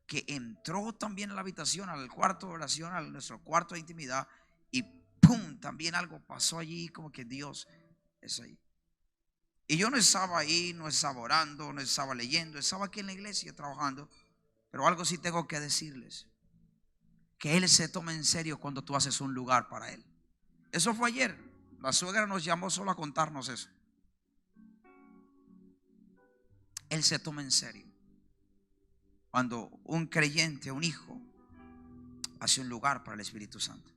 que entró también a la habitación, al cuarto de oración, a nuestro cuarto de intimidad, y ¡pum! También algo pasó allí, como que Dios es ahí. Y yo no estaba ahí, no estaba orando, no estaba leyendo, estaba aquí en la iglesia trabajando. Pero algo sí tengo que decirles: que Él se toma en serio cuando tú haces un lugar para Él. Eso fue ayer. La suegra nos llamó solo a contarnos eso. Él se toma en serio cuando un creyente, un hijo, hace un lugar para el Espíritu Santo.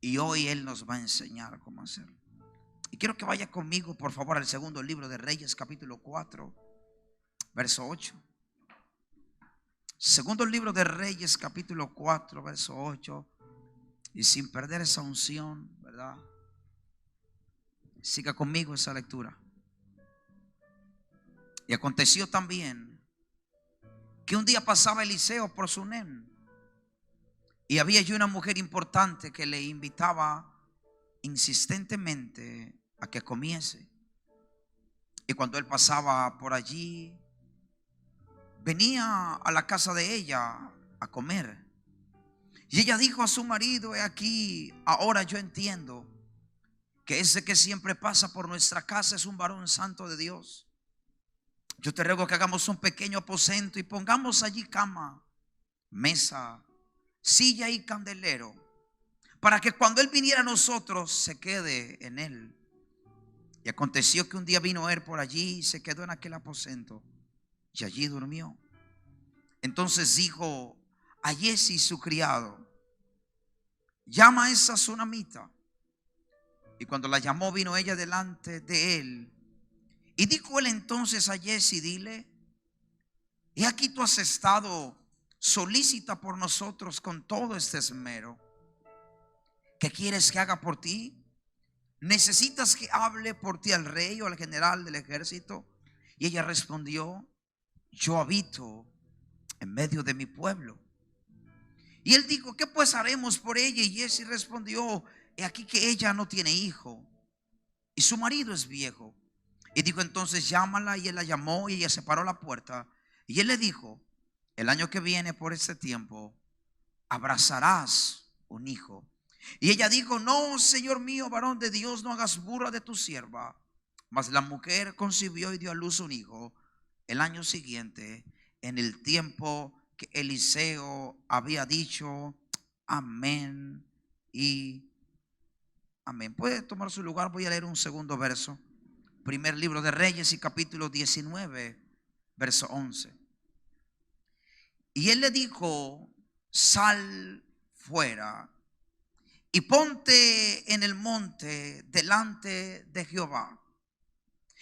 Y hoy Él nos va a enseñar cómo hacerlo. Y quiero que vaya conmigo, por favor, al segundo libro de Reyes, capítulo 4, verso 8. Segundo libro de Reyes, capítulo 4, verso 8. Y sin perder esa unción, ¿verdad? Siga conmigo esa lectura. Y aconteció también que un día pasaba Eliseo por Sunem, y había allí una mujer importante que le invitaba insistentemente a que comiese. Y cuando él pasaba por allí, venía a la casa de ella a comer. Y ella dijo a su marido: he aquí, ahora yo entiendo que ese que siempre pasa por nuestra casa es un varón santo de Dios. Yo te ruego que hagamos un pequeño aposento y pongamos allí cama, mesa, silla y candelero, para que cuando él viniera a nosotros se quede en él. Y aconteció que un día vino él por allí y se quedó en aquel aposento, y allí durmió. Entonces dijo a Giezi su criado: llama a esa sunamita. Y cuando la llamó, vino ella delante de él. Y dijo él entonces a Giezi: dile, he aquí tú has estado solícita por nosotros con todo este esmero. ¿Qué quieres que haga por ti? ¿Necesitas que hable por ti al rey o al general del ejército? Y ella respondió: yo habito en medio de mi pueblo. Y él dijo: ¿qué pues haremos por ella? Y Giezi respondió: he aquí que ella no tiene hijo y su marido es viejo. Y dijo entonces: llámala. Y él la llamó y ella se paró a la puerta. Y él le dijo: el año que viene por este tiempo abrazarás un hijo. Y ella dijo: no, Señor mío, varón de Dios, no hagas burla de tu sierva. Mas la mujer concibió y dio a luz un hijo el año siguiente, en el tiempo que Eliseo había dicho. Amén y amén. Puede tomar su lugar. Voy a leer un segundo verso. Primer libro de Reyes y capítulo 19, verso 11. Y él le dijo: sal fuera y ponte en el monte delante de Jehová.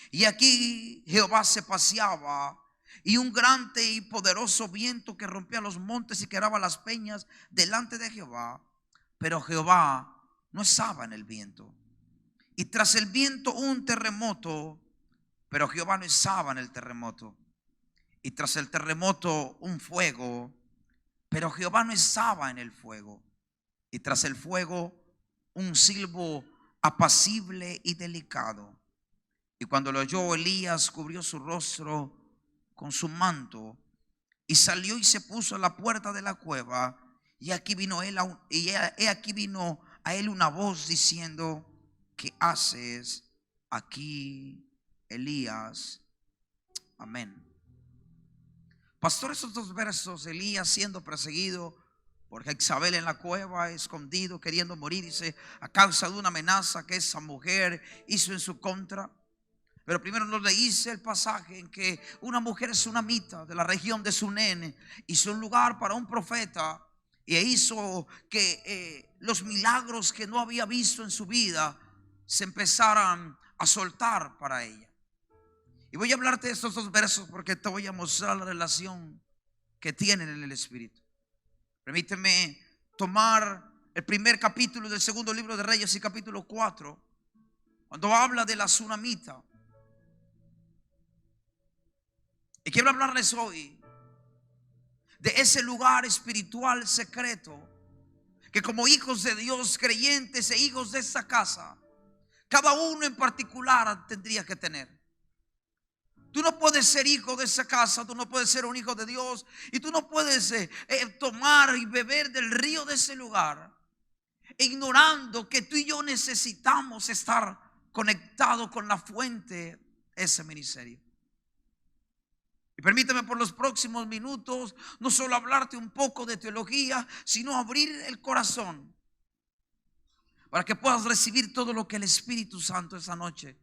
Y aquí Jehová se paseaba, y un grande y poderoso viento que rompía los montes y quebraba las peñas delante de Jehová. Pero Jehová no estaba en el viento. Y tras el viento un terremoto, pero Jehová no estaba en el terremoto. Y tras el terremoto un fuego, pero Jehová no estaba en el fuego. Y tras el fuego un silbo apacible y delicado. Y cuando lo oyó Elías, cubrió su rostro con su manto y salió y se puso a la puerta de la cueva. Y aquí vino a él una voz diciendo: ¿qué haces aquí, Elías? Amén. Pastor, esos dos versos: Elías siendo perseguido por Jezabel en la cueva, escondido, queriendo morir, dice, a causa de una amenaza que esa mujer hizo en su contra. Pero primero nos leíse el pasaje en que una mujer sunamita de la región de Sunem hizo un lugar para un profeta, y hizo que los milagros que no había visto en su vida se empezaran a soltar para ella. Y voy a hablarte de estos dos versos porque te voy a mostrar la relación que tienen en el Espíritu. Permíteme tomar el primer capítulo del segundo libro de Reyes y capítulo 4, cuando habla de la sunamita. Y quiero hablarles hoy de ese lugar espiritual secreto que como hijos de Dios, creyentes e hijos de esta casa, cada uno en particular tendría que tener. Tú no puedes ser hijo de esa casa, tú no puedes ser un hijo de Dios y tú no puedes tomar y beber del río de ese lugar, ignorando que tú y yo necesitamos estar conectados con la fuente de ese ministerio. Y permíteme por los próximos minutos no solo hablarte un poco de teología, sino abrir el corazón para que puedas recibir todo lo que el Espíritu Santo esa noche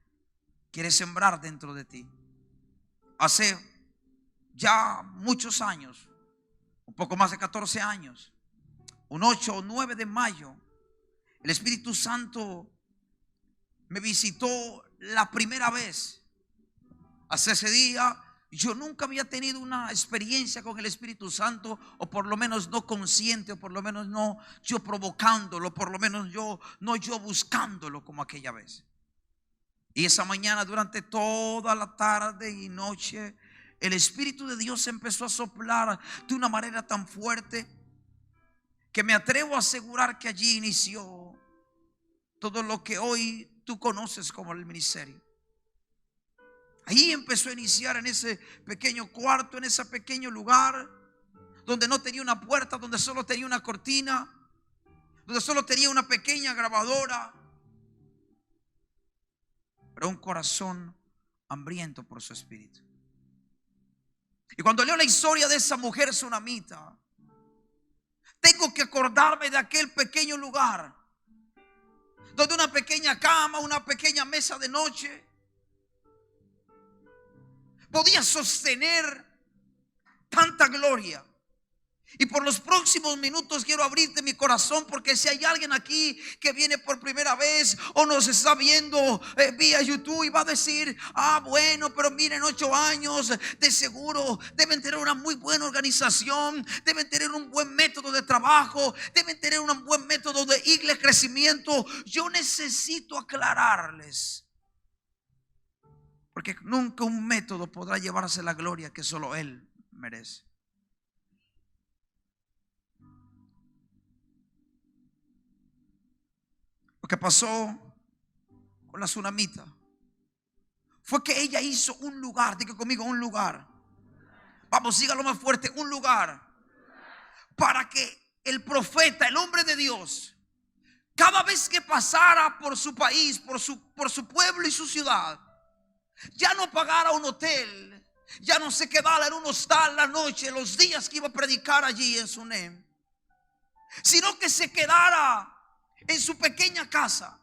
quiere sembrar dentro de ti. Hace ya muchos años, un poco más de 14 años, un 8 o 9 de mayo, el Espíritu Santo me visitó la primera vez. Hasta ese día yo nunca había tenido una experiencia con el Espíritu Santo, o por lo menos no consciente, o por lo menos no yo provocándolo, por lo menos yo buscándolo como aquella vez. Y esa mañana, durante toda la tarde y noche, el Espíritu de Dios empezó a soplar de una manera tan fuerte que me atrevo a asegurar que allí inició todo lo que hoy tú conoces como el ministerio. Ahí empezó a iniciar, en ese pequeño cuarto, en ese pequeño lugar donde no tenía una puerta, donde solo tenía una cortina, donde solo tenía una pequeña grabadora, pero un corazón hambriento por su espíritu. Y cuando leo la historia de esa mujer tsunamita, tengo que acordarme de aquel pequeño lugar donde una pequeña cama, una pequeña mesa de noche podía sostener tanta gloria. Y por los próximos minutos quiero abrirte mi corazón, porque si hay alguien aquí que viene por primera vez o nos está viendo vía YouTube y va a decir: bueno, pero miren, 8 años de seguro deben tener una muy buena organización, deben tener un buen método de trabajo, deben tener un buen método de crecimiento. Yo necesito aclararles, porque nunca un método podrá llevarse la gloria que solo Él merece. Lo que pasó con la tsunamita fue que ella hizo un lugar. Diga conmigo: un lugar. Vamos, dígalo más fuerte: un lugar. Para que el profeta, el hombre de Dios, cada vez que pasara por su país, por su pueblo y su ciudad, ya no pagara un hotel, ya no se quedara en un hostal la noche, los días que iba a predicar allí en Sunem, sino que se quedara en su pequeña casa.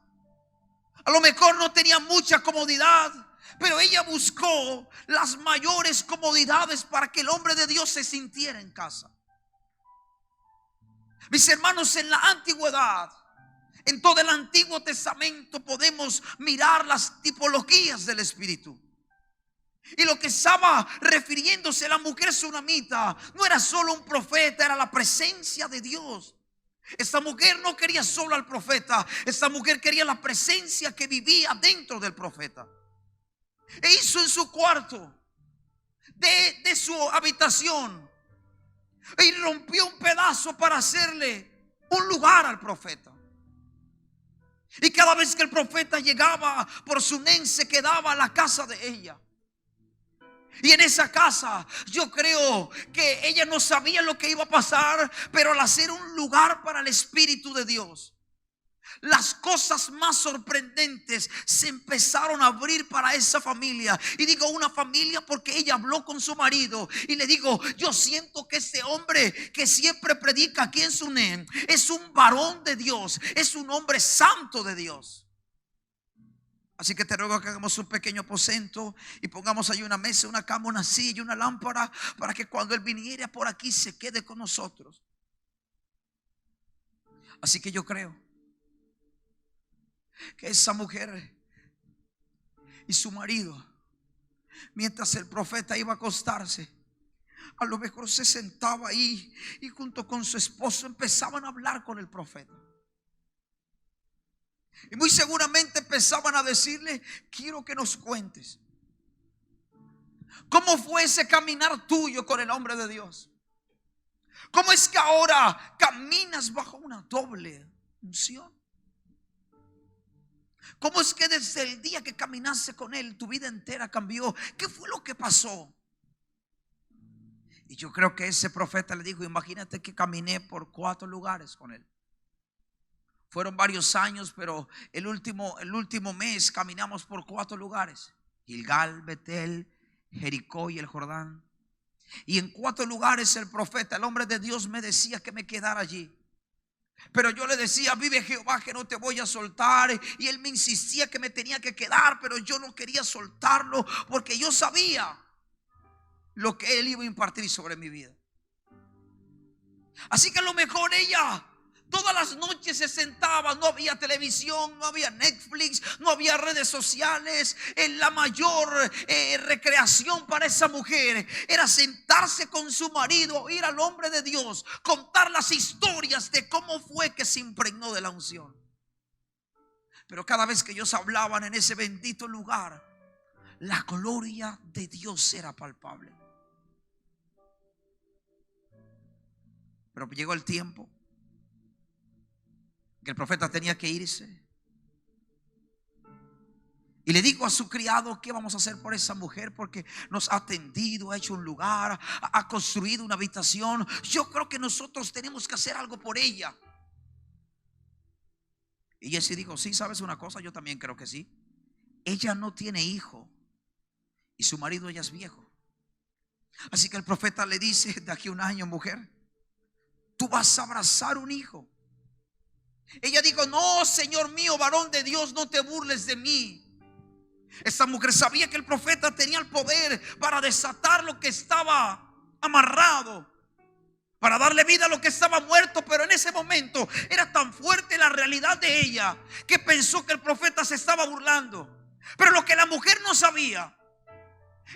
A lo mejor no tenía mucha comodidad, pero ella buscó las mayores comodidades para que el hombre de Dios se sintiera en casa. Mis hermanos, en la antigüedad, en todo el Antiguo Testamento, podemos mirar las tipologías del Espíritu. Y lo que estaba refiriéndose a la mujer tsunamita no era solo un profeta, era la presencia de Dios. Esta mujer no quería solo al profeta, esta mujer quería la presencia que vivía dentro del profeta. E hizo en su cuarto, de su habitación, y rompió un pedazo para hacerle un lugar al profeta. Y cada vez que el profeta llegaba por Sunem, se quedaba a la casa de ella. Y en esa casa yo creo que ella no sabía lo que iba a pasar, pero al hacer un lugar para el Espíritu de Dios, las cosas más sorprendentes se empezaron a abrir para esa familia. Y digo una familia porque ella habló con su marido y le digo: yo siento que este hombre que siempre predica aquí en Sunem es un varón de Dios, es un hombre santo de Dios. Así que te ruego que hagamos un pequeño aposento y pongamos ahí una mesa, una cama, una silla, una lámpara, para que cuando Él viniera por aquí se quede con nosotros. Así que yo creo que esa mujer y su marido, mientras el profeta iba a acostarse, a lo mejor se sentaba ahí y junto con su esposo empezaban a hablar con el profeta. Y muy seguramente empezaban a decirle: quiero que nos cuentes cómo fue ese caminar tuyo con el hombre de Dios. ¿Cómo es que ahora caminas bajo una doble unción? ¿Cómo es que desde el día que caminaste con Él tu vida entera cambió? ¿Qué fue lo que pasó? Y yo creo que ese profeta le dijo: imagínate que caminé por 4 lugares con Él. Fueron varios años, pero el último mes caminamos por 4 lugares: Gilgal, Betel, Jericó y el Jordán. Y en 4 lugares el profeta, el hombre de Dios, me decía que me quedara allí. Pero yo le decía: vive Jehová que no te voy a soltar. Y él me insistía que me tenía que quedar, pero yo no quería soltarlo, porque yo sabía lo que él iba a impartir sobre mi vida. Así que a lo mejor ella todas las noches se sentaba. No había televisión, no había Netflix, no había redes sociales. La mayor recreación para esa mujer era sentarse con su marido, oír al hombre de Dios contar las historias de cómo fue que se impregnó de la unción. Pero cada vez que ellos hablaban en ese bendito lugar, la gloria de Dios era palpable. Pero llegó el tiempo que el profeta tenía que irse. Y le dijo a su criado: ¿qué vamos a hacer por esa mujer? Porque nos ha atendido, ha hecho un lugar, ha construido una habitación. Yo creo que nosotros tenemos que hacer algo por ella. Y Jesse dijo: sí, ¿sabes una cosa? Yo también creo que sí. Ella no tiene hijo y su marido ya es viejo. Así que el profeta le dice: de aquí a un año, mujer, tú vas a abrazar un hijo. Ella dijo: no, Señor mío, varón de Dios, no te burles de mí. Esta mujer sabía que el profeta tenía el poder para desatar lo que estaba amarrado, para darle vida a lo que estaba muerto. Pero en ese momento era tan fuerte la realidad de ella que pensó que el profeta se estaba burlando. Pero lo que la mujer no sabía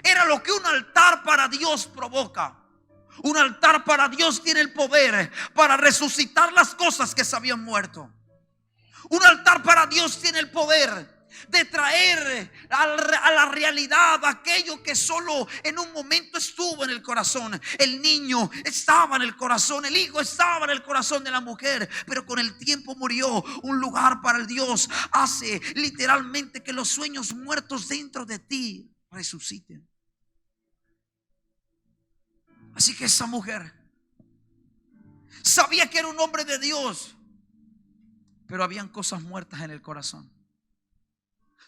era lo que un altar para Dios provoca. Un altar para Dios tiene el poder para resucitar las cosas que se habían muerto. Un altar para Dios tiene el poder de traer a la realidad aquello que solo en un momento estuvo en el corazón. El niño estaba en el corazón, el hijo estaba en el corazón de la mujer, pero con el tiempo murió. Un lugar para el Dios hace literalmente que los sueños muertos dentro de ti resuciten. Así que esa mujer sabía que era un hombre de Dios, pero habían cosas muertas en el corazón.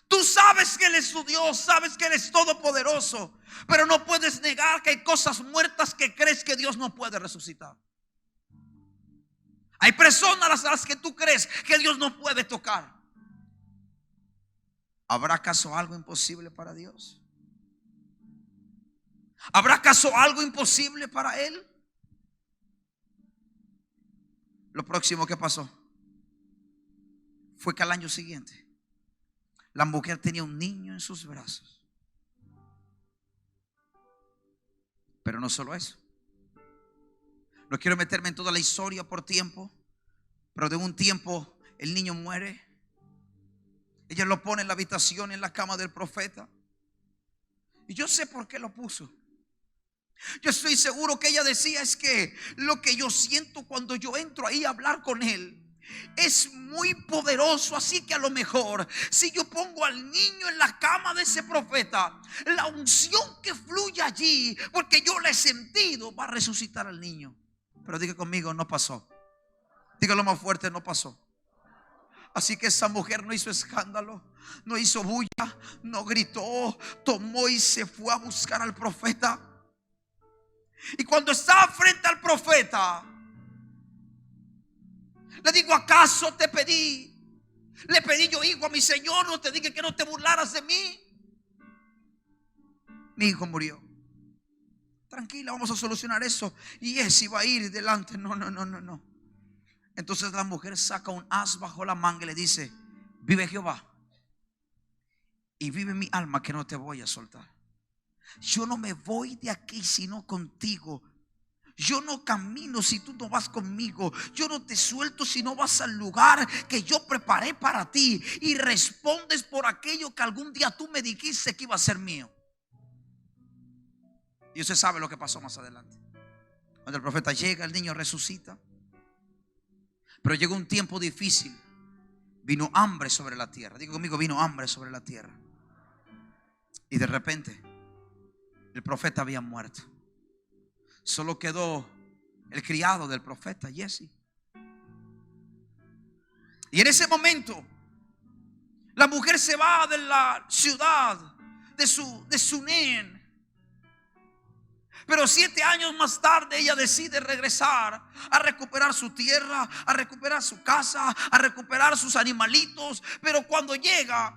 Tú sabes que Él es tu Dios, sabes que Él es todopoderoso, pero no puedes negar que hay cosas muertas que crees que Dios no puede resucitar. Hay personas a las que tú crees que Dios no puede tocar. ¿Habrá acaso algo imposible para Dios? ¿Habrá acaso algo imposible para Él? Lo próximo que pasó fue que al año siguiente la mujer tenía un niño en sus brazos. Pero no solo eso. No quiero meterme en toda la historia por tiempo, pero de un tiempo el niño muere. Ella lo pone en la habitación, en la cama del profeta. Y yo sé por qué lo puso. Yo estoy seguro que ella decía: es que lo que yo siento cuando yo entro ahí a hablar con él es muy poderoso. Así que a lo mejor si yo pongo al niño en la cama de ese profeta, la unción que fluye allí, porque yo la he sentido, va a resucitar al niño. Pero diga conmigo: no pasó. Dígalo más fuerte: no pasó. Así que esa mujer no hizo escándalo, no hizo bulla, no gritó. Tomó y se fue a buscar al profeta. Y cuando estaba frente al profeta, le digo: ¿acaso te pedí? Le pedí yo hijo a mi Señor, no te dije que no te burlaras de mí. Mi hijo murió. Tranquila, vamos a solucionar eso. Y ese va a ir delante. No. Entonces la mujer saca un as bajo la manga y le dice: vive Jehová y vive mi alma, que no te voy a soltar. Yo no me voy de aquí sino contigo. Yo no camino si tú no vas conmigo. Yo no te suelto si no vas al lugar que yo preparé para ti. Y respondes por aquello que algún día tú me dijiste que iba a ser mío. Y usted sabe lo que pasó más adelante. Cuando el profeta llega, el niño resucita. Pero llegó un tiempo difícil. vino hambre sobre la tierra. Digo conmigo, vino hambre sobre la tierra. Y de repente el profeta había muerto. Solo quedó el criado del profeta, Jesse. Y en ese momento la mujer se va de la ciudad de Sunem. Pero 7 años más tarde ella decide regresar a recuperar su tierra, a recuperar su casa, a recuperar sus animalitos. Pero cuando llega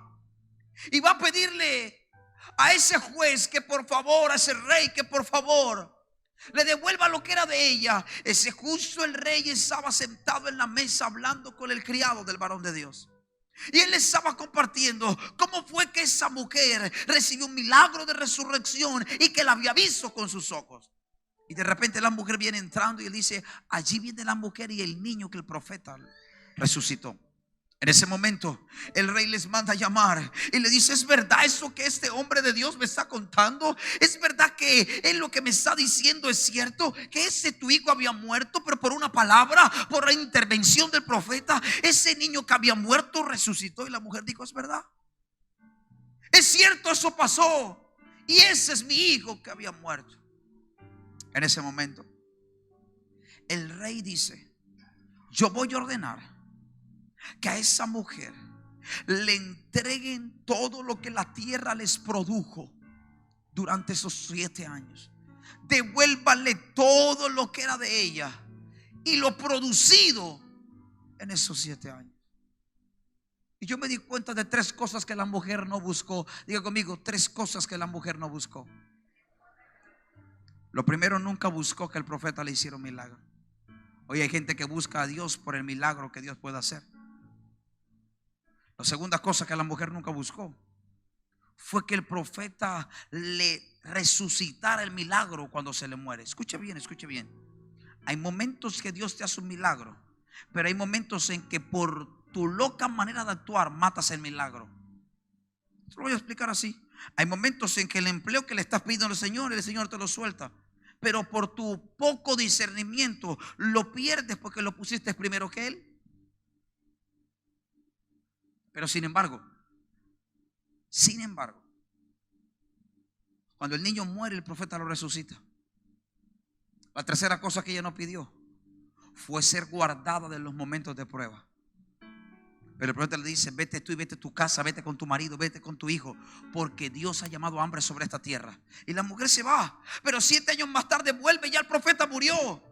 y va a pedirle a ese juez que por favor, a ese rey que por favor le devuelva lo que era de ella, ese justo el rey estaba sentado en la mesa hablando con el criado del varón de Dios. Y él estaba compartiendo cómo fue que esa mujer recibió un milagro de resurrección y que la había visto con sus ojos. Y de repente la mujer viene entrando y él dice: allí viene la mujer y el niño que el profeta resucitó. En ese momento el rey les manda a llamar y le dice: ¿es verdad eso que este hombre de Dios me está contando? ¿Es verdad que él lo que me está diciendo es cierto? Que ese tu hijo había muerto, pero por una palabra, por la intervención del profeta, ese niño que había muerto resucitó. Y la mujer dijo: es verdad, es cierto, eso pasó. Y ese es mi hijo que había muerto. En ese momento el rey dice: yo voy a ordenar que a esa mujer le entreguen todo lo que la tierra les produjo durante esos 7 años. Devuélvanle todo lo que era de ella y lo producido en esos 7 años. Y yo me di cuenta de 3 cosas que la mujer no buscó. Diga conmigo, 3 cosas que la mujer no buscó. Lo primero, nunca buscó que el profeta le hiciera un milagro. Hoy hay gente que busca a Dios por el milagro que Dios puede hacer. La segunda cosa que la mujer nunca buscó fue que el profeta le resucitara el milagro cuando se le muere. Escuche bien, escuche bien. Hay momentos que Dios te hace un milagro, pero hay momentos en que por tu loca manera de actuar matas el milagro. Se lo voy a explicar así. Hay momentos en que el empleo que le estás pidiendo al Señor, el Señor te lo suelta, pero por tu poco discernimiento lo pierdes porque lo pusiste primero que Él. Pero sin embargo, cuando el niño muere, el profeta lo resucita. La tercera cosa que ella no pidió fue ser guardada de los momentos de prueba. Pero el profeta le dice: vete tú y vete a tu casa, vete con tu marido, vete con tu hijo, porque Dios ha llamado hambre sobre esta tierra. Y la mujer se va, pero 7 años más tarde vuelve y ya el profeta murió.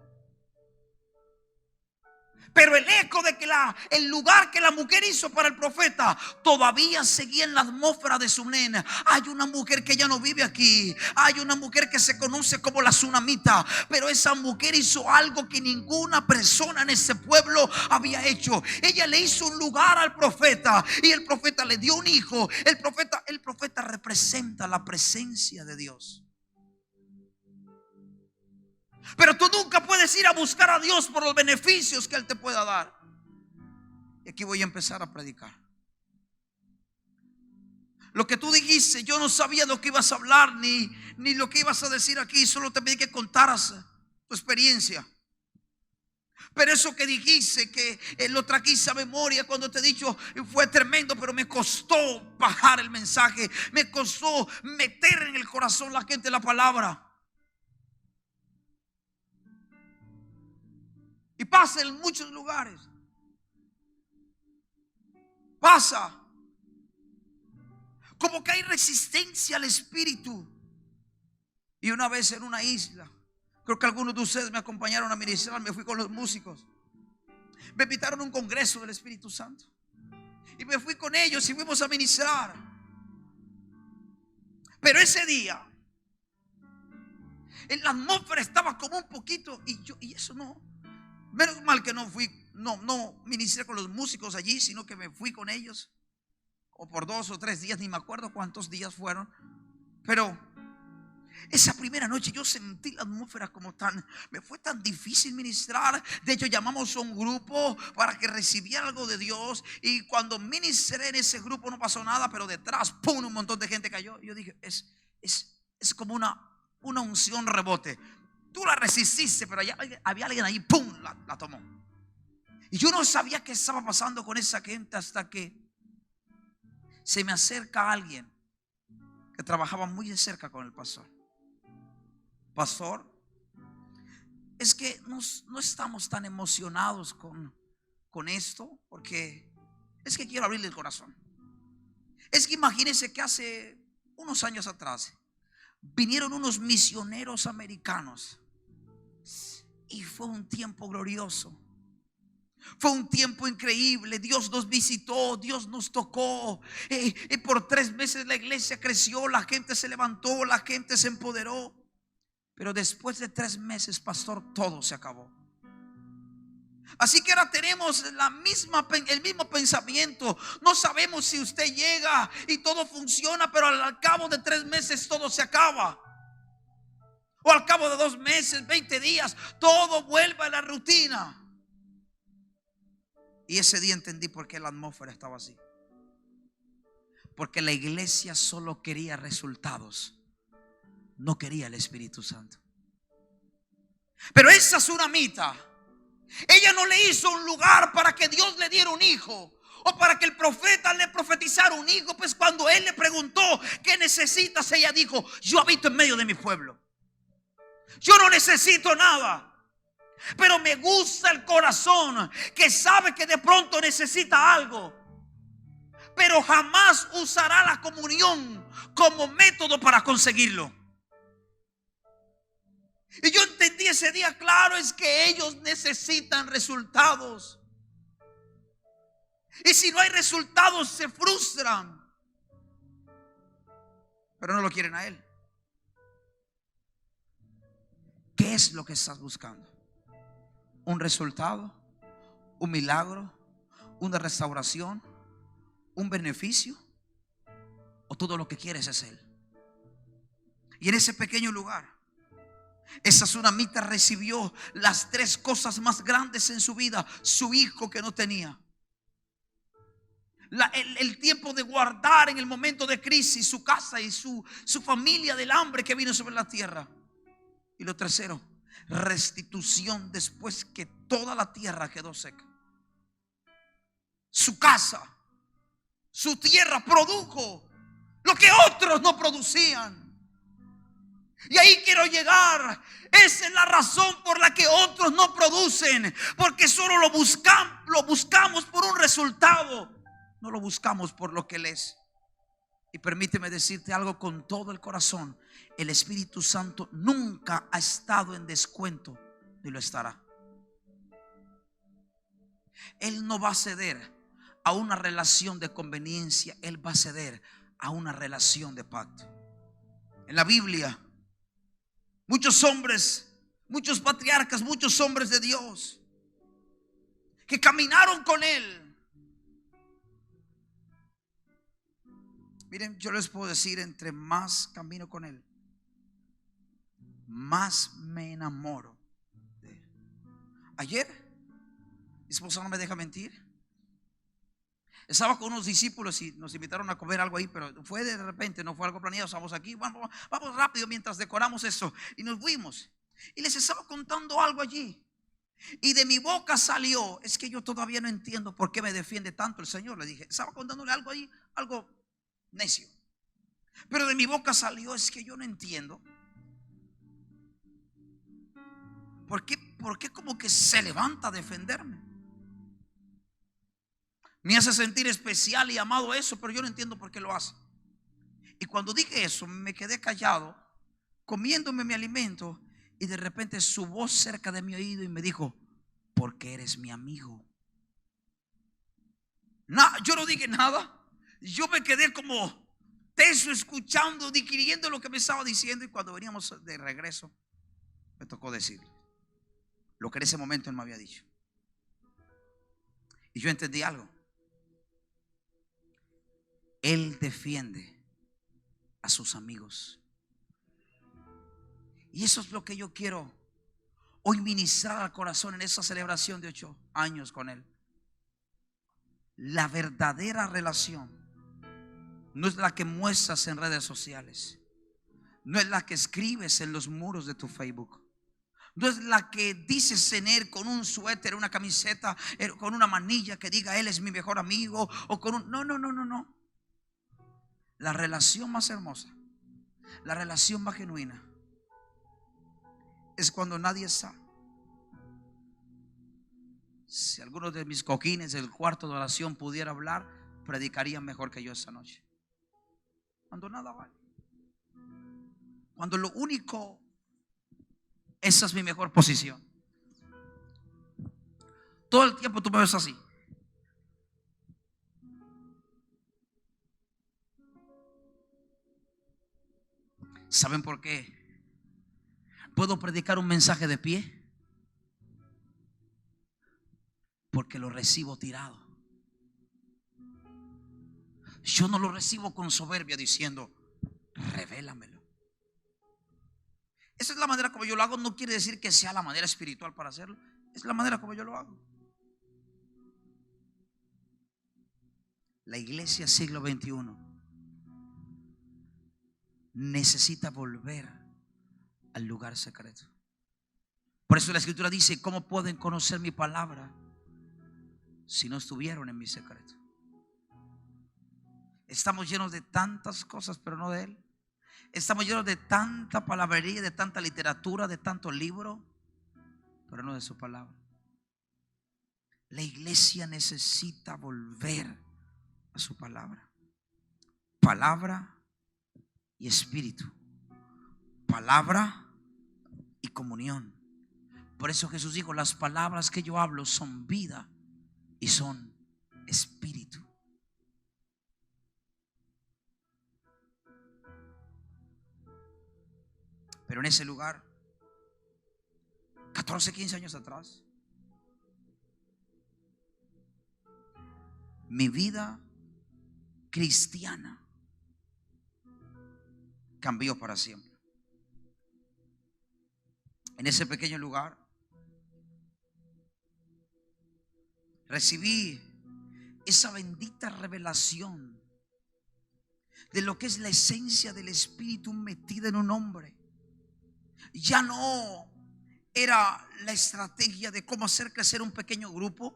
Pero el eco de que el lugar que la mujer hizo para el profeta todavía seguía en la atmósfera de Sunem. Hay una mujer que ya no vive aquí. Hay una mujer que se conoce como la Sunamita. Pero esa mujer hizo algo que ninguna persona en ese pueblo había hecho. Ella le hizo un lugar al profeta y el profeta le dio un hijo. El profeta representa la presencia de Dios. Pero tú nunca puedes ir a buscar a Dios por los beneficios que Él te pueda dar. Y aquí voy a empezar a predicar. Lo que tú dijiste, yo no sabía lo que ibas a hablar ni lo que ibas a decir aquí. Solo te pedí que contaras tu experiencia. Pero eso que dijiste, que lo trajiste a memoria cuando te he dicho, fue tremendo. Pero me costó bajar el mensaje. Me costó meter en el corazón la gente la palabra. Y pasa en muchos lugares. Pasa como que hay resistencia al espíritu. Y una vez en una isla, creo que algunos de ustedes me acompañaron a ministrar. Me fui con los músicos. Me invitaron a un congreso del Espíritu Santo y me fui con ellos y fuimos a ministrar. Pero ese día en la atmósfera estaba como un poquito, y eso no. Menos mal que no ministré con los músicos allí, sino que me fui con ellos. O por 2 o 3 días, ni me acuerdo cuántos días fueron. Pero esa primera noche yo sentí la atmósfera me fue tan difícil ministrar. De hecho, llamamos a un grupo para que recibiera algo de Dios. Y cuando ministré en ese grupo no pasó nada, pero detrás, ¡pum!, un montón de gente cayó. Y yo dije, es como una unción rebote. Tú la resististe, pero había alguien ahí, ¡pum!, la tomó. Y yo no sabía qué estaba pasando con esa gente hasta que se me acerca alguien que trabajaba muy de cerca con el pastor. Pastor, es que no estamos tan emocionados con esto, porque es que quiero abrirle el corazón. Es que imagínense que hace unos años atrás vinieron unos misioneros americanos y fue un tiempo glorioso. Fue un tiempo increíble. Dios nos visitó, Dios nos tocó. Y por 3 meses la iglesia creció, la gente se levantó, la gente se empoderó. Pero después de 3 meses, pastor, todo se acabó. Así que ahora tenemos el mismo pensamiento. No sabemos si usted llega y todo funciona, pero al cabo de 3 meses todo se acaba. O al cabo de 2 meses, 20 días, todo vuelve a la rutina. Y ese día entendí por qué la atmósfera estaba así. Porque la iglesia solo quería resultados, no quería el Espíritu Santo. Pero esa tsunamita, ella no le hizo un lugar para que Dios le diera un hijo, o para que el profeta le profetizara un hijo. Pues cuando él le preguntó ¿qué necesitas?, ella dijo: yo habito en medio de mi pueblo, yo no necesito nada. Pero me gusta el corazón que sabe que de pronto necesita algo, pero jamás usará la comunión como método para conseguirlo. Y yo entendí ese día, claro, es que ellos necesitan resultados. Y si no hay resultados se frustran, pero no lo quieren a él. ¿Qué es lo que estás buscando? ¿Un resultado? ¿Un milagro? ¿Una restauración? ¿Un beneficio? ¿O todo lo que quieres es él? Y en ese pequeño lugar, esa tsunamita recibió las 3 cosas más grandes en su vida: su hijo que no tenía, el tiempo de guardar en el momento de crisis su casa y su familia del hambre que vino sobre la tierra. Y lo tercero, restitución después que toda la tierra quedó seca. Su casa, su tierra produjo lo que otros no producían. Y ahí quiero llegar. Esa es la razón por la que otros no producen, porque solo lo buscamos por un resultado, no lo buscamos por lo que él es. Y permíteme decirte algo con todo el corazón: el Espíritu Santo nunca ha estado en descuento, ni lo estará. Él no va a ceder a una relación de conveniencia, él va a ceder a una relación de pacto. En la Biblia, muchos hombres, muchos patriarcas, muchos hombres de Dios que caminaron con él. Miren, yo les puedo decir, entre más camino con él, más me enamoro de él. Ayer, mi esposa no me deja mentir, estaba con unos discípulos y nos invitaron a comer algo ahí, pero fue de repente, no fue algo planeado. Estamos aquí, vamos rápido mientras decoramos esto. Y nos fuimos. Y les estaba contando algo allí. Y de mi boca salió: es que yo todavía no entiendo por qué me defiende tanto el Señor. Le dije, estaba contándole algo ahí, algo necio. Pero de mi boca salió: es que yo no entiendo ¿por qué como que se levanta a defenderme? Me hace sentir especial y amado eso, pero yo no entiendo por qué lo hace. Y cuando dije eso, me quedé callado, comiéndome mi alimento, y de repente su voz cerca de mi oído y me dijo: porque eres mi amigo. Yo no dije nada. Yo me quedé como teso, escuchando, digiriendo lo que me estaba diciendo. Y cuando veníamos de regreso, me tocó decirle lo que en ese momento él me había dicho. Y yo entendí algo. Él defiende a sus amigos. Y eso es lo que yo quiero hoy ministrar al corazón en esa celebración de 8 años con él. La verdadera relación no es la que muestras en redes sociales, no es la que escribes en los muros de tu Facebook, No es la que dice tener con un suéter, una camiseta, con una manilla que diga él es mi mejor amigo, o con un... No, no, no, no, no. La relación más hermosa, la relación más genuina, es cuando nadie está. Si alguno de mis coquines del cuarto de oración pudiera hablar, predicarían mejor que yo esta noche. Cuando nada vale. Cuando lo único, esa es mi mejor posición. Todo el tiempo tú me ves así. ¿Saben por qué? ¿Puedo predicar un mensaje de pie? Porque lo recibo tirado. Yo no lo recibo con soberbia diciendo, revélamelo. Esa es la manera como yo lo hago. No quiere decir que sea la manera espiritual para hacerlo. Es la manera como yo lo hago. La iglesia siglo XXI necesita volver al lugar secreto. Por eso la escritura dice, ¿cómo pueden conocer mi palabra si no estuvieron en mi secreto? Estamos llenos de tantas cosas, pero no de Él. Estamos llenos de tanta palabrería, de tanta literatura, de tanto libro, pero no de su palabra. La iglesia necesita volver a su palabra. Palabra y espíritu. Palabra y comunión. Por eso Jesús dijo, las palabras que yo hablo son vida y son espíritu. Pero en ese lugar, 14, 15 años atrás, mi vida cristiana cambió para siempre. En ese pequeño lugar recibí esa bendita revelación de lo que es la esencia del Espíritu metida en un hombre. Ya no era la estrategia de cómo hacer crecer un pequeño grupo.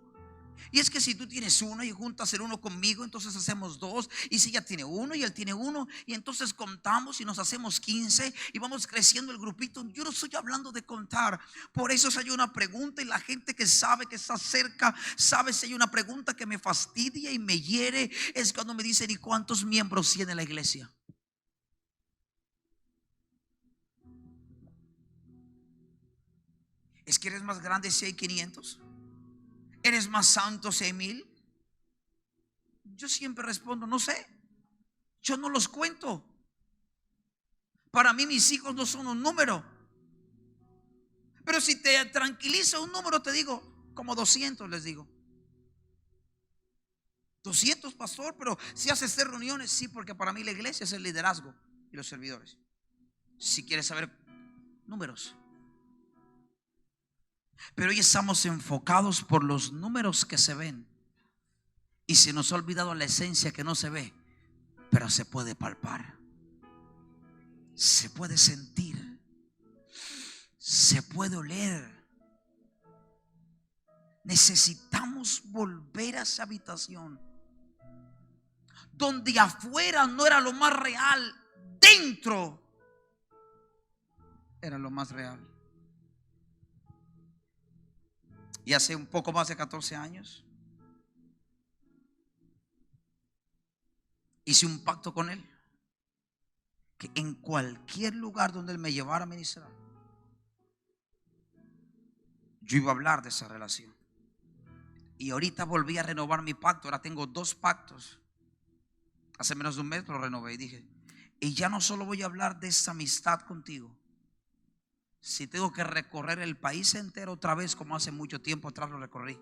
Y es que si tú tienes uno y juntas el uno conmigo, entonces hacemos dos. Y si ella tiene uno y él tiene uno, y entonces contamos y nos hacemos 15 y vamos creciendo el grupito. Yo no estoy hablando de contar. Por eso si hay una pregunta, y la gente que sabe que está cerca sabe, si hay una pregunta que me fastidia y me hiere, es cuando me dicen, ¿y cuántos miembros tiene la iglesia? Es que eres más grande si hay 500. ¿Eres más santo si hay 1000? Yo siempre respondo, no sé. Yo no los cuento. Para mí mis hijos no son un número. Pero si te tranquiliza un número, te digo, como 200 les digo. 200, pastor, pero si haces 3 reuniones, sí, porque para mí la iglesia es el liderazgo y los servidores. Si quieres saber números. Pero hoy estamos enfocados por los números que se ven y se nos ha olvidado la esencia que no se ve, pero se puede palpar, se puede sentir, se puede oler. Necesitamos volver a esa habitación donde afuera no era lo más real, dentro era lo más real. Y hace un poco más de 14 años hice un pacto con Él, que en cualquier lugar donde Él me llevara a ministrar, yo iba a hablar de esa relación. Y ahorita volví a renovar mi pacto. Ahora tengo 2 pactos. Hace menos de un mes lo renové y dije, y ya no solo voy a hablar de esta amistad contigo. Si tengo que recorrer el país entero otra vez, como hace mucho tiempo atrás lo recorrí,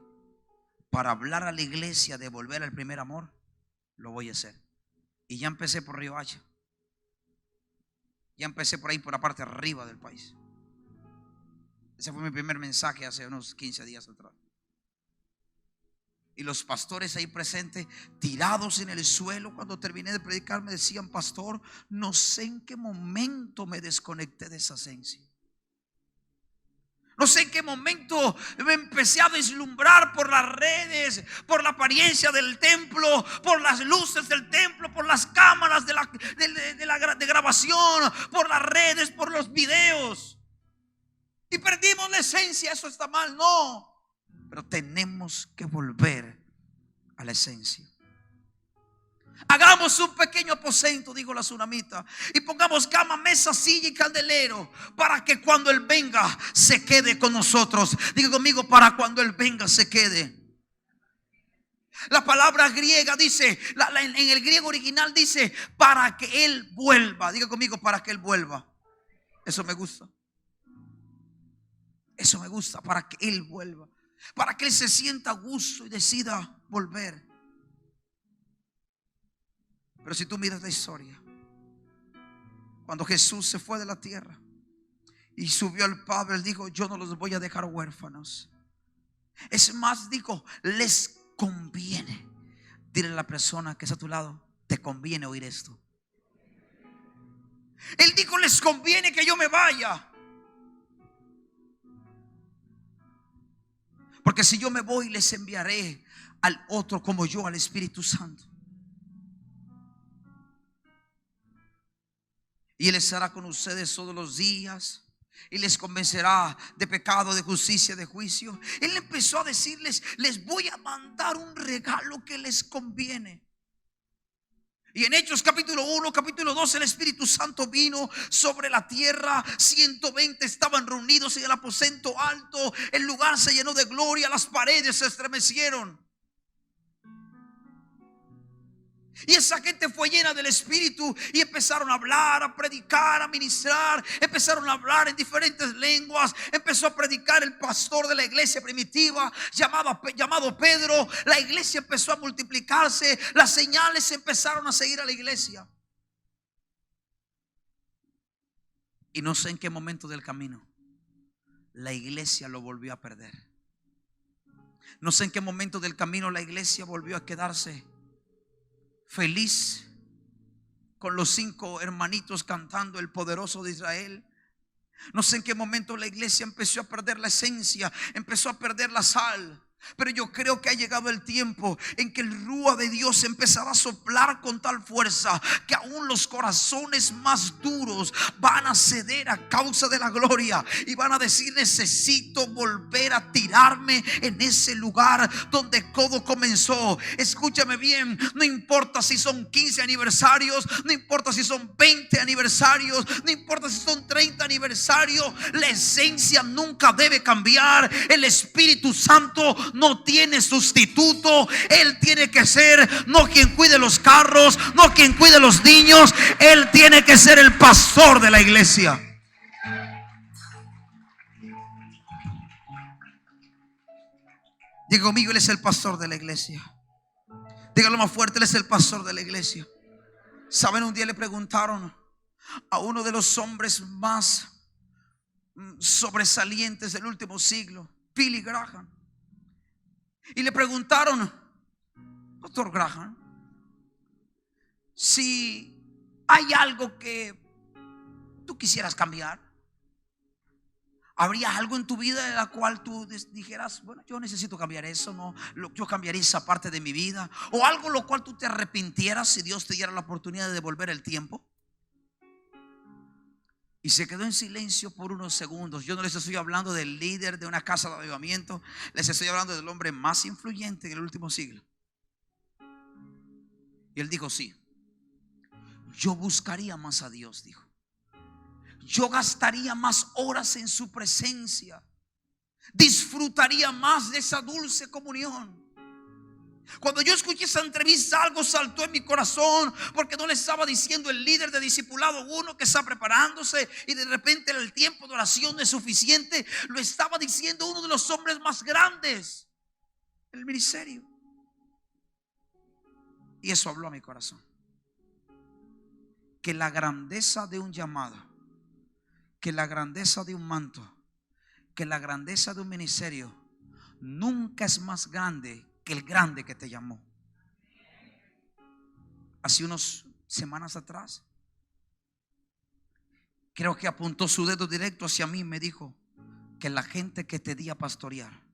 para hablar a la iglesia de volver al primer amor, lo voy a hacer. Y ya empecé por Río Hacha. Ya empecé por ahí, por la parte arriba del país. Ese fue mi primer mensaje hace unos 15 días atrás. Y los pastores ahí presentes, tirados en el suelo, cuando terminé de predicar, me decían, pastor, no sé en qué momento me desconecté de esa esencia. No sé en qué momento me empecé a vislumbrar por las redes, por la apariencia del templo, por las luces del templo, por las cámaras de grabación, por las redes, por los videos. Y perdimos la esencia. Eso está mal, no. Pero tenemos que volver a la esencia. Hagamos un pequeño aposento, dijo la tsunamita, y pongamos cama, mesa, silla y candelero, para que cuando Él venga se quede con nosotros. Diga conmigo: para cuando Él venga se quede. La palabra griega dice, en el griego original dice, para que Él vuelva. Diga conmigo: para que Él vuelva. Eso me gusta. Eso me gusta, para que Él vuelva. Para que Él se sienta a gusto y decida volver. Pero si tú miras la historia, cuando Jesús se fue de la tierra y subió al Padre, Él dijo: yo no los voy a dejar huérfanos. Es más, dijo: les conviene. Dile a la persona que está a tu lado: te conviene oír esto. Él dijo: les conviene que yo me vaya, porque si yo me voy, les enviaré al otro como yo, al Espíritu Santo. Y Él estará con ustedes todos los días y les convencerá de pecado, de justicia, de juicio. Él empezó a decirles: les voy a mandar un regalo que les conviene. Y en Hechos capítulo 1, capítulo 2, el Espíritu Santo vino sobre la tierra. 120 estaban reunidos en el aposento alto. El lugar se llenó de gloria, las paredes se estremecieron. Y esa gente fue llena del Espíritu y empezaron a hablar, a predicar, a ministrar. Empezaron a hablar en diferentes lenguas. Empezó a predicar el pastor de la iglesia primitiva llamado Pedro. La iglesia empezó a multiplicarse. Las señales empezaron a seguir a la iglesia. Y no sé en qué momento del camino la iglesia lo volvió a perder. No sé en qué momento del camino la iglesia volvió a quedarse feliz con los 5 hermanitos cantando el poderoso de Israel. No sé en qué momento la iglesia empezó a perder la esencia, empezó a perder la sal. Pero yo creo que ha llegado el tiempo en que el Rúa de Dios empezará a soplar con tal fuerza que aún los corazones más duros van a ceder a causa de la gloria y van a decir: necesito volver a tirarme en ese lugar donde todo comenzó. Escúchame bien: no importa si son 15 aniversarios, no importa si son 20 aniversarios, no importa si son 30 aniversarios, la esencia nunca debe cambiar. El Espíritu Santo no tiene sustituto. Él tiene que ser no quien cuide los carros, no quien cuide los niños. Él tiene que ser el pastor de la iglesia. Diga conmigo: Él es el pastor de la iglesia. Dígalo más fuerte: Él es el pastor de la iglesia. Saben, un día le preguntaron a uno de los hombres más sobresalientes del último siglo, Billy Graham. Y le preguntaron: doctor Graham, si hay algo que tú quisieras cambiar, ¿habría algo en tu vida en la cual tú dijeras: bueno, yo necesito cambiar eso, no, yo cambiaría esa parte de mi vida? ¿O algo lo cual tú te arrepintieras si Dios te diera la oportunidad de devolver el tiempo? Y se quedó en silencio por unos segundos. Yo no les estoy hablando del líder de una casa de avivamiento, les estoy hablando del hombre más influyente en el último siglo. Y él dijo: sí, yo buscaría más a Dios, dijo. Yo gastaría más horas en su presencia, disfrutaría más de esa dulce comunión. Cuando yo escuché esa entrevista, algo saltó en mi corazón, porque no le estaba diciendo el líder de discipulado 1 que está preparándose y de repente el tiempo de oración no es suficiente. Lo estaba diciendo uno de los hombres más grandes del ministerio. Y eso habló a mi corazón. Que la grandeza de un llamado, que la grandeza de un manto, que la grandeza de un ministerio nunca es más grande que el grande que te llamó. Hace unas semanas atrás, creo que apuntó su dedo directo hacia mí y me dijo: que la gente que te di a pastorear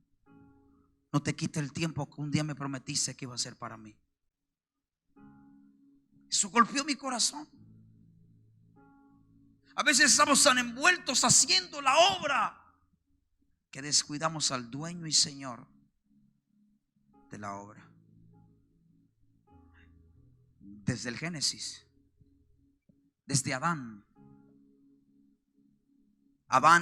no te quite el tiempo que un día me prometiste que iba a ser para mí. Eso golpeó mi corazón. A veces estamos tan envueltos haciendo la obra que descuidamos al dueño y Señor de la obra. Desde el Génesis, desde Adán,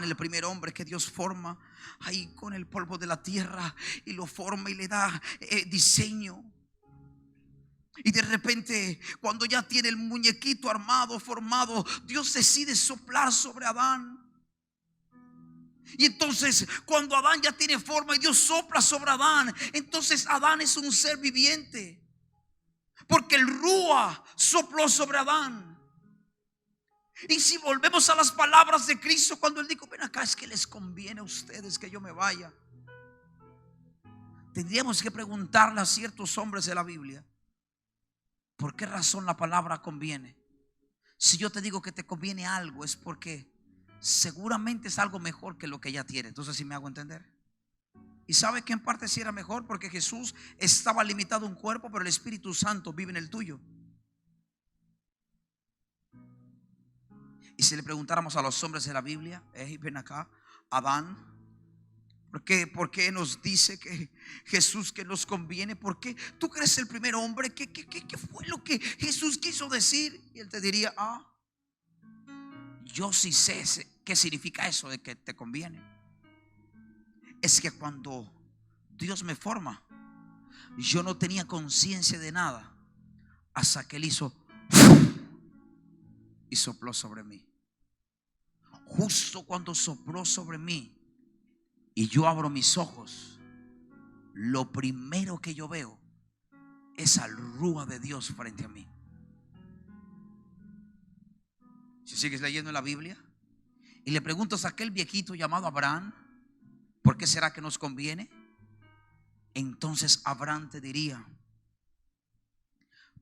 el primer hombre que Dios forma ahí con el polvo de la tierra y lo forma y le da diseño. Y de repente, cuando ya tiene el muñequito armado, formado, Dios decide soplar sobre Adán. Y entonces, cuando Adán ya tiene forma y Dios sopla sobre Adán, entonces Adán es un ser viviente, porque el Rúa sopló sobre Adán. Y si volvemos a las palabras de Cristo, cuando Él dijo: ven acá, es que les conviene a ustedes que yo me vaya. Tendríamos que preguntarle a ciertos hombres de la Biblia: ¿por qué razón la palabra conviene? Si yo te digo que te conviene algo, es porque seguramente es algo mejor que lo que ya tiene. Entonces, ¿sí me hago entender? Y sabe que en parte sí era mejor, porque Jesús estaba limitado a un cuerpo, pero el Espíritu Santo vive en el tuyo. Y si le preguntáramos a los hombres de la Biblia: ven acá, Adán, ¿por qué nos dice que Jesús que nos conviene? ¿Por qué tú crees el primer hombre? ¿Qué fue lo que Jesús quiso decir? Y él te diría: yo sí sé qué significa eso de que te conviene. Es que cuando Dios me forma, yo no tenía conciencia de nada hasta que Él hizo y sopló sobre mí. Justo cuando sopló sobre mí y yo abro mis ojos, lo primero que yo veo es al Rúa de Dios frente a mí. Si sigues leyendo en la Biblia y le preguntas a aquel viejito llamado Abraham: ¿por qué será que nos conviene? Entonces Abraham te diría: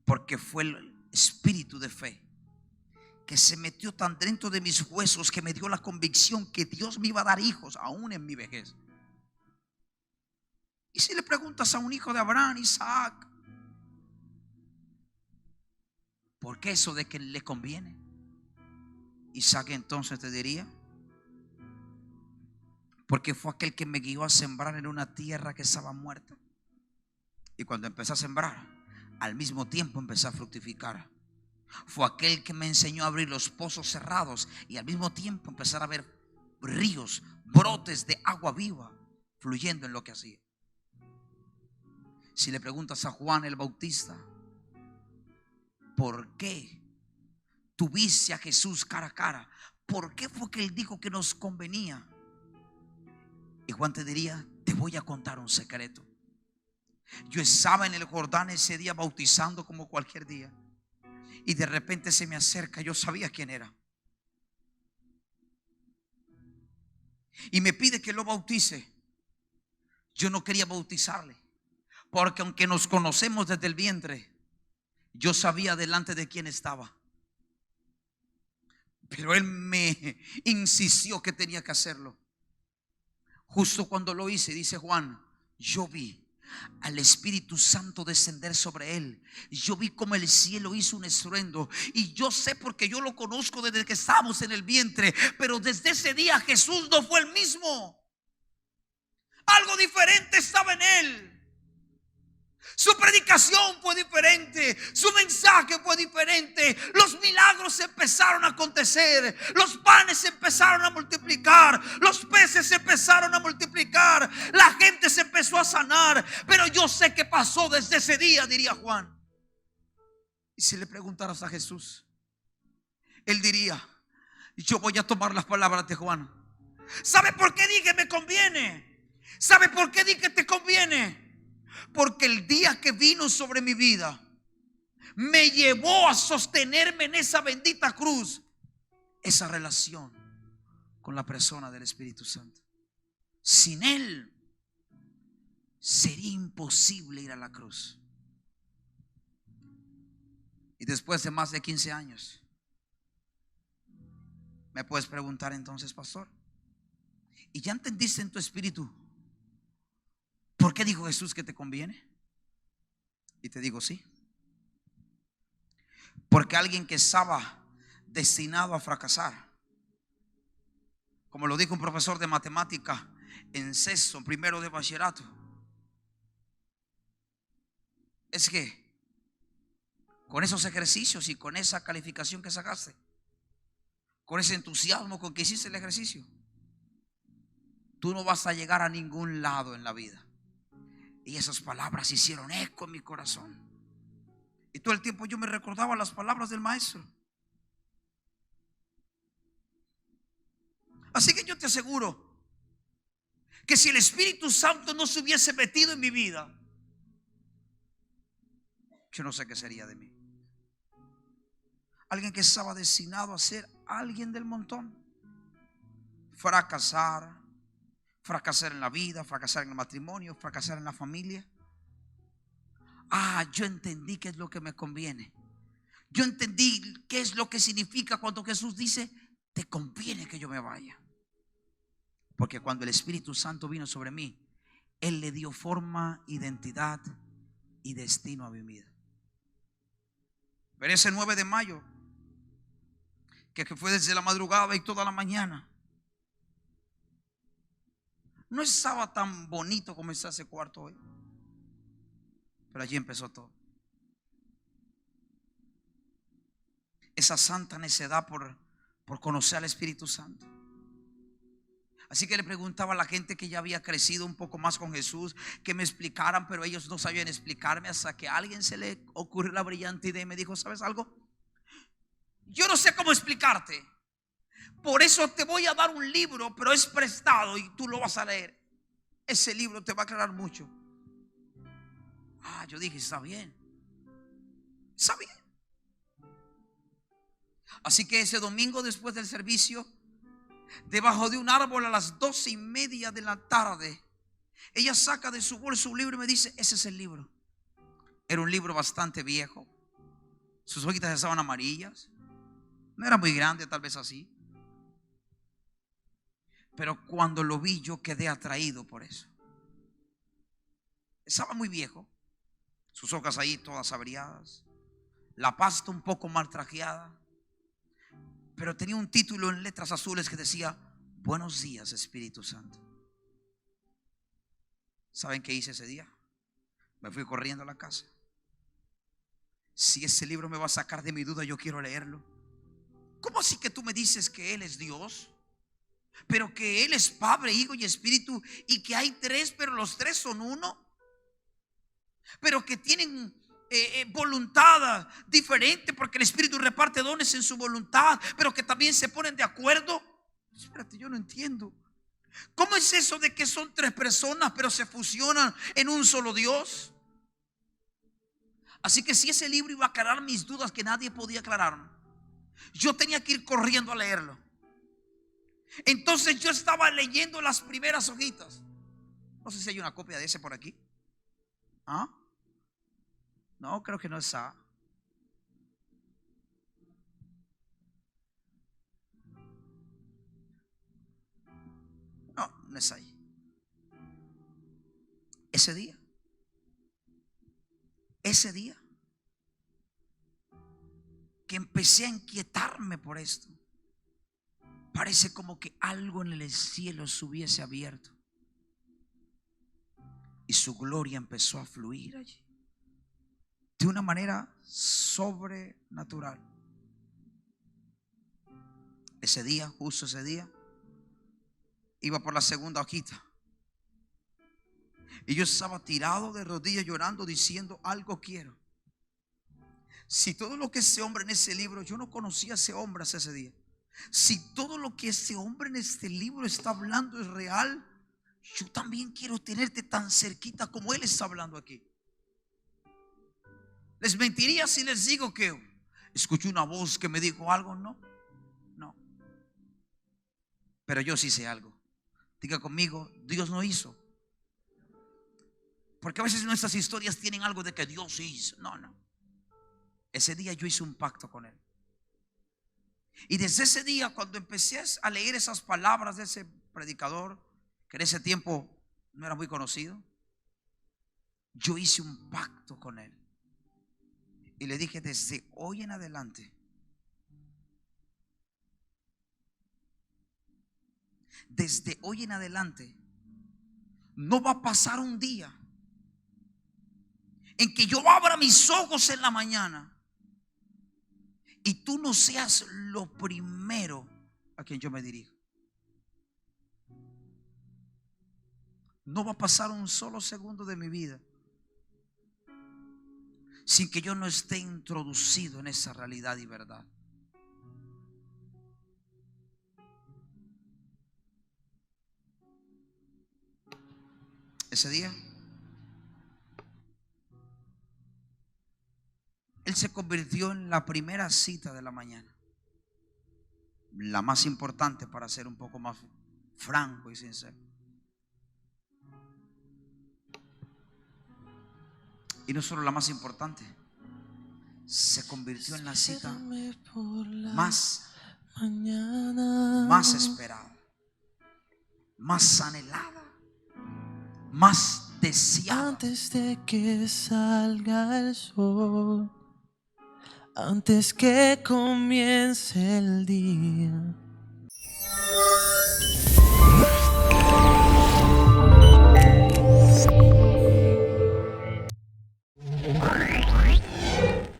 porque fue el espíritu de fe que se metió tan dentro de mis huesos, que me dio la convicción que Dios me iba a dar hijos aún en mi vejez. Y si le preguntas a un hijo de Abraham, Isaac: ¿por qué eso de que le conviene? Isaac entonces te diría: porque fue aquel que me guió a sembrar en una tierra que estaba muerta. Y cuando empecé a sembrar, al mismo tiempo empecé a fructificar. Fue aquel que me enseñó a abrir los pozos cerrados y al mismo tiempo empezar a ver ríos, brotes de agua viva fluyendo en lo que hacía. Si le preguntas a Juan el Bautista: ¿por qué tuviste a Jesús cara a cara? ¿Por qué fue que Él dijo que nos convenía? Y Juan te diría: te voy a contar un secreto. Yo estaba en el Jordán ese día bautizando como cualquier día, y de repente se me acerca. Yo sabía quién era y me pide que lo bautice. Yo no quería bautizarle, porque aunque nos conocemos desde el vientre, yo sabía delante de quién estaba. Pero él me insistió que tenía que hacerlo. Justo cuando lo hice, dice Juan, yo vi al Espíritu Santo descender sobre él. Yo vi como el cielo hizo un estruendo. Y yo sé, porque yo lo conozco desde que estábamos en el vientre, pero desde ese día Jesús no fue el mismo. Algo diferente estaba en él. Su predicación fue diferente, su mensaje fue diferente. Los milagros empezaron a acontecer, los panes empezaron a multiplicar, los peces empezaron a multiplicar, la gente se empezó a sanar. Pero yo sé que pasó desde ese día, diría Juan. Y si le preguntaras a Jesús, él diría: yo voy a tomar las palabras de Juan. ¿Sabe por qué dije me conviene? ¿Sabe por qué dije te conviene? Porque el día que vino sobre mi vida me llevó a sostenerme en esa bendita cruz, esa relación con la persona del Espíritu Santo. Sin Él sería imposible ir a la cruz. Y después de más de 15 años, me puedes preguntar entonces: pastor, Y ya entendiste en tu espíritu por qué dijo Jesús que te conviene. Y te digo sí. Porque alguien que estaba destinado a fracasar, como lo dijo un profesor de matemática en sexto, primero de bachillerato, es que con esos ejercicios y con esa calificación que sacaste, con ese entusiasmo con que hiciste el ejercicio, tú no vas a llegar a ningún lado en la vida. Y esas palabras hicieron eco en mi corazón. Y todo el tiempo yo me recordaba las palabras del maestro. Así que yo te aseguro que si el Espíritu Santo no se hubiese metido en mi vida, yo no sé qué sería de mí. Alguien que estaba destinado a ser alguien del montón. Fracasar en la vida, fracasar en el matrimonio, fracasar en la familia. Yo entendí qué es lo que me conviene. Yo entendí qué es lo que significa cuando Jesús dice: te conviene que yo me vaya. Porque cuando el Espíritu Santo vino sobre mí, Él le dio forma, identidad y destino a mi vida. Pero ese 9 de mayo, que fue desde la madrugada y toda la mañana, no estaba tan bonito como está ese cuarto hoy. Pero allí empezó todo. Esa santa necedad por conocer al Espíritu Santo. Así que le preguntaba a la gente que ya había crecido un poco más con Jesús, que me explicaran, pero ellos no sabían explicarme, hasta que a alguien se le ocurrió la brillante idea y me dijo: ¿sabes algo? Yo no sé cómo explicarte, por eso te voy a dar un libro, pero es prestado y tú lo vas a leer. Ese libro te va a aclarar mucho. Yo dije: está bien, está bien. Así que ese domingo, después del servicio, debajo de un árbol a las 12:30 de la tarde, ella saca de su bolsa un libro y me dice: ese es el libro. Era un libro bastante viejo. Sus hojitas estaban amarillas. No era muy grande, tal vez así. Pero cuando lo vi, yo quedé atraído por eso. Estaba muy viejo. Sus hojas ahí todas averiadas, la pasta un poco mal trajeada, pero tenía un título en letras azules que decía: buenos días, Espíritu Santo. ¿Saben qué hice ese día? Me fui corriendo a la casa. Si ese libro me va a sacar de mi duda, yo quiero leerlo. ¿Cómo así que tú me dices que Él es Dios, pero que Él es Padre, Hijo y Espíritu, y que hay tres, pero los tres son uno, pero que tienen voluntad diferente, porque el Espíritu reparte dones en su voluntad, pero que también se ponen de acuerdo? Espérate, yo no entiendo. ¿Cómo es eso de que son tres personas pero se fusionan en un solo Dios? Así que si ese libro iba a aclarar mis dudas que nadie podía aclararme, yo tenía que ir corriendo a leerlo. Entonces yo estaba leyendo las primeras hojitas. No sé si hay una copia de ese por aquí. No, creo que no está. No está ahí. Ese día que empecé a inquietarme por esto, parece como que algo en el cielo se hubiese abierto y su gloria empezó a fluir allí de una manera sobrenatural. Ese día, justo ese día, iba por la segunda hojita y yo estaba tirado de rodillas llorando, diciendo: algo quiero. Si todo lo que ese hombre en ese libro, yo no conocía a ese hombre hasta ese día, si todo lo que ese hombre en este libro está hablando es real, yo también quiero tenerte tan cerquita como él está hablando aquí. Les mentiría si les digo que escuché una voz que me dijo algo. No. Pero yo sí sé algo. Diga conmigo: Dios no hizo. Porque a veces nuestras historias tienen algo de que Dios hizo. No. Ese día yo hice un pacto con Él. Y desde ese día, cuando empecé a leer esas palabras de ese predicador, que en ese tiempo no era muy conocido, yo hice un pacto con él. Y le dije, desde hoy en adelante, no va a pasar un día en que yo abra mis ojos en la mañana y tú no seas lo primero a quien yo me dirijo. No va a pasar un solo segundo de mi vida sin que yo no esté introducido en esa realidad y verdad. Ese día él se convirtió en la primera cita de la mañana, la más importante, para ser un poco más franco y sincero. Y no solo la más importante, se convirtió en la cita más esperada, más anhelada, más deseada. Antes de que salga el sol, antes que comience el día.